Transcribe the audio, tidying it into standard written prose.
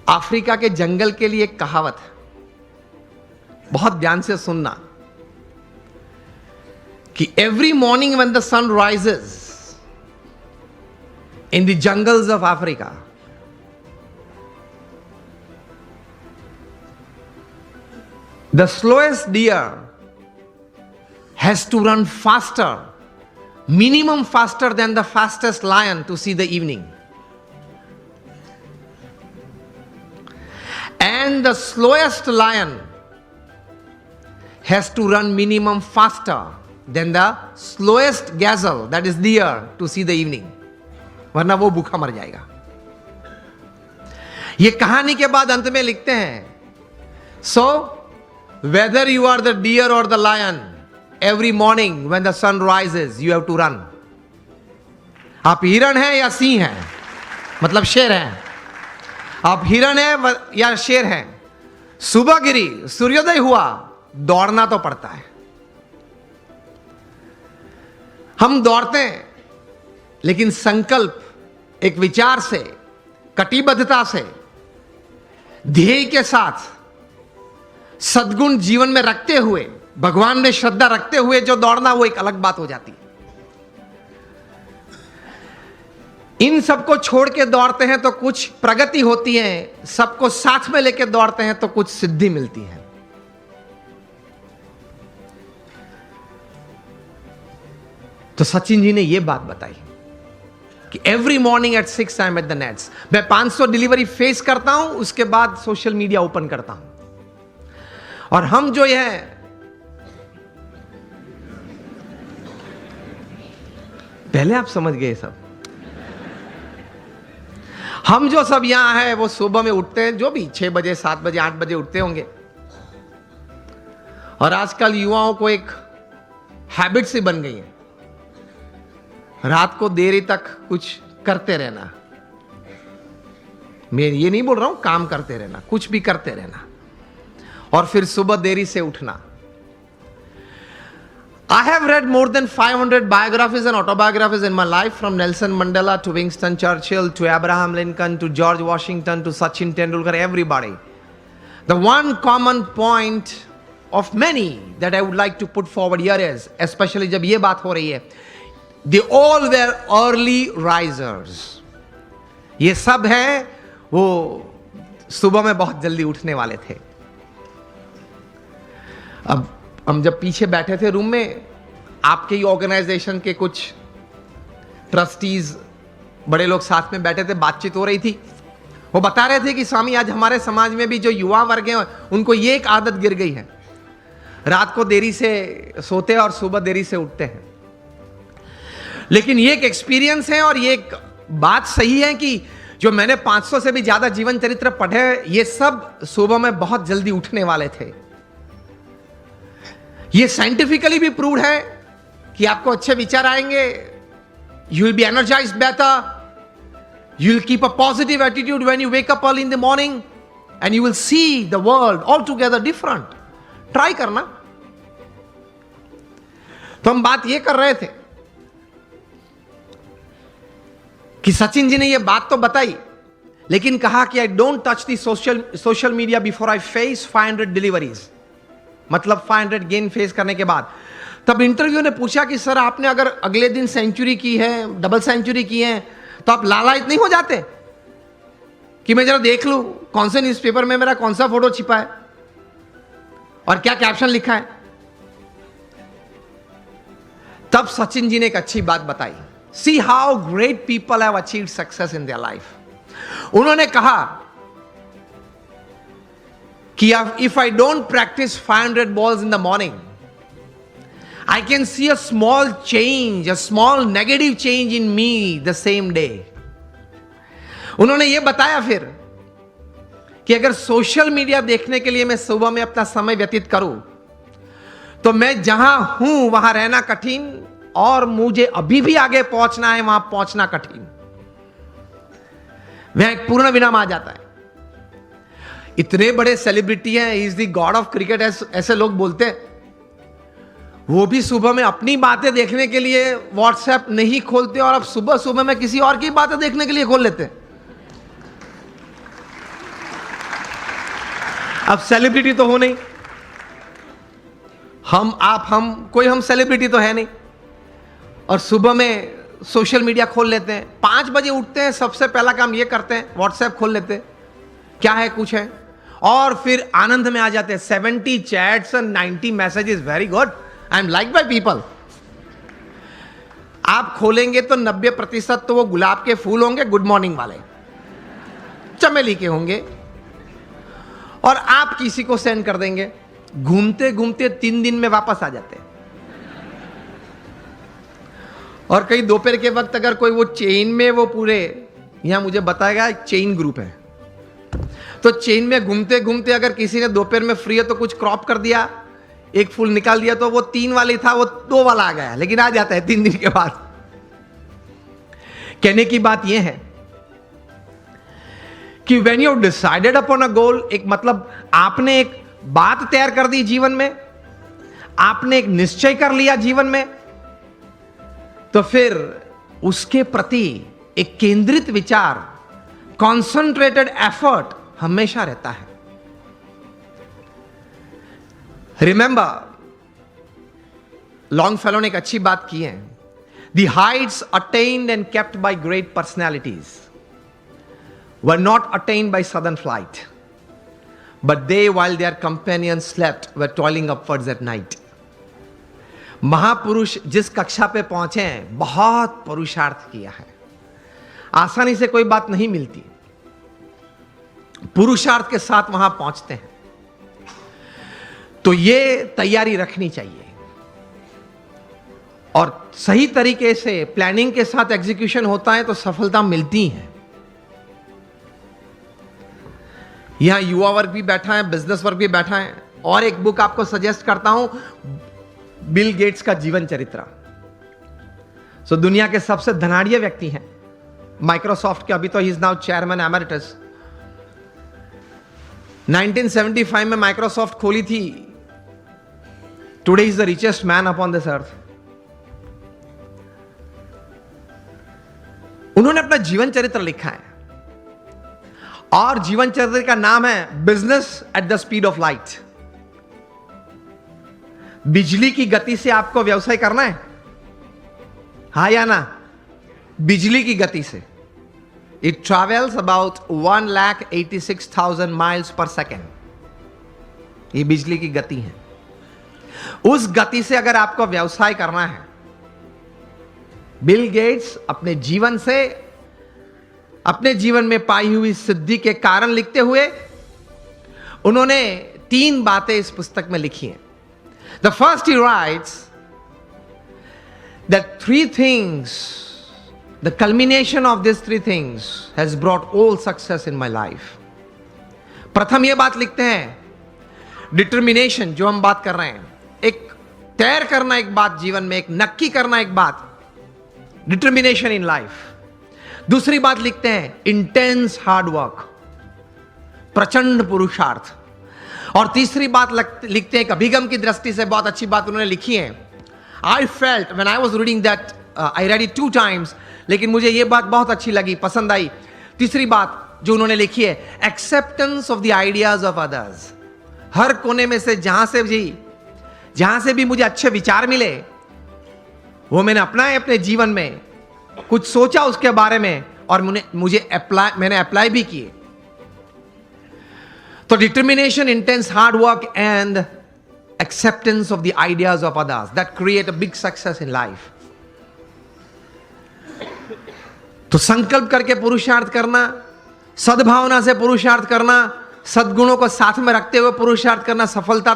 Africa के जंगल के लिए एक कहावत है, बहुत ध्यान से सुनना, कि every morning when the sun rises in the jungles of Africa, the slowest deer has to run faster, minimum faster than the fastest lion to see the evening. And the slowest lion has to run minimum faster than the slowest gazelle, that is deer, to see the evening. वरना वो भूखा मर जाएगा. ये कहानी के बाद अंत में लिखते हैं, so whether you are the deer or the lion, every morning when the sun rises, you have to run. आप हिरण हैं या सिंह हैं, मतलब शेर हैं, आप हिरण हैं या शेर हैं, सुबह गिरी, सूर्योदय हुआ, दौड़ना तो पड़ता है. हम दौड़ते हैं, लेकिन संकल्प, एक विचार से, कटिबद्धता से, ध्येय के साथ, सद्गुण जीवन में रखते हुए, भगवान में श्रद्धा रखते हुए जो दौड़ना, वो एक अलग बात हो जाती है. इन सबको छोड़ के दौड़ते हैं तो कुछ प्रगति होती है, सबको साथ में लेके दौड़ते हैं तो कुछ सिद्धि मिलती है. तो सचिन जी ने यह बात बताई कि every morning at 6 I am at the nets. मैं 500 डिलीवरी फेस करता हूं, उसके बाद सोशल मीडिया ओपन करता हूं. और हम जो है, पहले आप समझ गए सब, हम जो सब यहां है वो सुबह में उठते हैं, जो भी 6 बजे 7 बजे 8 बजे उठते होंगे. और आजकल युवाओं को एक हैबिट सी बन गई है, रात को देरी तक कुछ करते रहना. मैं ये नहीं बोल रहा हूं काम करते रहना, कुछ भी करते रहना, और फिर सुबह देरी से उठना. I have read more than 500 biographies and autobiographies in my life, from Nelson Mandela to Winston Churchill to Abraham Lincoln to George Washington to Sachin Tendulkar, everybody. The one common point of many that I would like to put forward here is, especially जब ये बात हो रही है, they all were early risers. ये सब है वो सुबह में बहुत जल्दी उठने वाले थे. अब हम जब पीछे बैठे थे रूम में, आपके ही ऑर्गेनाइजेशन के कुछ ट्रस्टीज, बड़े लोग साथ में बैठे थे, बातचीत हो रही थी. वो बता रहे थे कि स्वामी, आज हमारे समाज में भी जो युवा वर्ग हैं, उनको ये एक आदत गिर गई है, रात को देरी से सोते हैं और सुबह देरी से उठते हैं. लेकिन ये एक एक्सपीरियंस है और ये एक बात सही है कि जो मैंने 500 से भी ज्यादा जीवन चरित्र पढ़े, ये सब सुबह में बहुत जल्दी उठने वाले थे. ये साइंटिफिकली भी प्रूव है कि आपको अच्छे विचार आएंगे, you will be energised better, you will keep a positive attitude when you wake up early in the morning, and you will see the world all together different. Try करना. तो हम बात ये कर रहे थे कि सचिन जी ने ये बात तो बताई, लेकिन कहा कि I don't touch the social media before I face 500 deliveries, मतलब 500 गेन फेस करने के बाद. तब इंटरव्यू ने पूछा कि सर, आपने अगर अगले दिन सेंचुरी की है, डबल सेंचुरी की है, तो आप लालायित नहीं हो जाते कि मैं जरा देख लूं कौन से न्यूज़पेपर में मेरा कौन सा फोटो छिपा है और क्या कैप्शन लिखा है? तब सचिन जी ने एक अच्छी बात बताई. See how great people have achieved success in their life. उन्होंने कहा कि if I don't practice 500 balls in the morning, I can see a small change, a small negative change in me the same day. उन्होंने ये बताया फिर कि अगर social media देखने के लिए मैं सुबह में अपना समय व्यतीत करूं, तो मैं जहां हूं वहां रहना कठिन, और मुझे अभी भी आगे पहुंचना है, वहां पहुंचना कठिन. वह एक पूर्ण विराम आ जाता है. इतने बड़े सेलिब्रिटी हैं, is the God of cricket, ऐसे लोग बोलते हैं, वो भी सुबह में अपनी बातें देखने के लिए व्हाट्सएप नहीं खोलते, और अब सुबह सुबह में किसी और की बातें देखने के लिए खोल लेते हैं. अब सेलिब्रिटी तो हो नहीं, हम सेलिब्रिटी तो है नहीं, और सुबह में सोशल मीडिया खोल लेते हैं, 5 बजे उठते हैं, सबसे पहला काम ये करते हैं व्हाट्सएप खोल लेते हैं, क्या है कुछ है, और फिर आनंद में आ जाते हैं। 70 chats and 90 messages, very good, I am like by people. आप खोलेंगे तो 90% तो वो गुलाब के फूल होंगे, गुड मॉर्निंग वाले, चमेली के होंगे, और आप किसी को सेंड कर देंगे, घूमते घूमते 3 दिन में वापस आ जाते हैं। और कई दोपहर के वक्त अगर कोई वो चेन में, वो पूरे यहां मुझे बताएगा चेन ग्रुप है, तो चेन में घूमते घूमते अगर किसी ने दोपहर में फ्री है तो कुछ क्रॉप कर दिया, एक फूल निकाल दिया, तो वो 3 वाली था वो 2 वाला आ गया, लेकिन आ जाता है 3 दिन के बाद। कहने की बात यह है कि when you decided upon a goal, एक मतलब आपने एक बात तैयार कर दी जीवन में, आपने एक निश्चय कर लिया जीवन में, तो फिर उसके प्रति एक केंद्रित विचार, कॉन्सेंट्रेटेड एफर्ट हमेशा रहता है। रिमेंबर, लॉन्गफेलो ने एक अच्छी बात की है, the Heights attend and kept bye great personalities were not attained by sudden flight, but they, while their companions slept, were toiling upwards at night. महापुरुष जिस कक्षा पे पहुंचे हैं, बहुत पुरुषार्थ किया है, आसानी से कोई बात नहीं मिलती, पुरुषार्थ के साथ वहां पहुंचते हैं। तो ये तैयारी रखनी चाहिए, और सही तरीके से प्लानिंग के साथ एग्जीक्यूशन होता है तो सफलता मिलती है। यहां युवा वर्ग भी बैठा है, बिजनेस वर्ग भी बैठा है, और एक बुक आपको सजेस्ट करता हूं, बिल गेट्स का जीवन चरित्र। सो दुनिया के सबसे धनाढ़िया व्यक्ति हैं, माइक्रोसॉफ्ट के, अभी तो he is now chairman emeritus. 1975 में माइक्रोसॉफ्ट खोली थी, today is the richest man upon this earth. उन्होंने अपना जीवन चरित्र लिखा है, और जीवन चरित्र का नाम है business at the speed of light. बिजली की गति से आपको व्यवसाय करना है, हा या ना? बिजली की गति से। It travels about 1,86,000 miles per second, ये बिजली की गति है। उस गति से अगर आपको व्यवसाय करना है, बिल गेट्स अपने जीवन से, अपने जीवन में पाई हुई सिद्धि के कारण लिखते हुए उन्होंने 3 बातें इस पुस्तक में लिखी हैं। The first, he rights that 3 things, the culmination of this 3 things has brought all success in my life. प्रथम यह बात लिखते हैं, डिटर्मिनेशन, जो हम बात कर रहे हैं, एक तैर करना एक बात जीवन में, एक नक्की करना एक बात, डिटर्मिनेशन इन लाइफ। दूसरी बात लिखते हैं, इंटेंस हार्ड वर्क, प्रचंड पुरुषार्थ। और तीसरी बात लिखते हैं, अभिगम की दृष्टि से बहुत अच्छी बात उन्होंने लिखी है। I felt when I was reading that, I read it 2 times, लेकिन मुझे यह बात बहुत अच्छी लगी, पसंद आई। तीसरी बात जो उन्होंने लिखी है, acceptance of the ideas of others. हर कोने में से जहां से भी मुझे अच्छे विचार मिले, वो मैंने अपनाए अपने जीवन में, कुछ सोचा उसके बारे में, और मैंने अप्लाई भी किए। तो determination, intense hard work and acceptance of the ideas of others, that create a big success in life. तो संकल्प करके पुरुषार्थ करना, सद्भावना से पुरुषार्थ करना, सद्गुणों को साथ में रखते हुए पुरुषार्थ करना, सफलता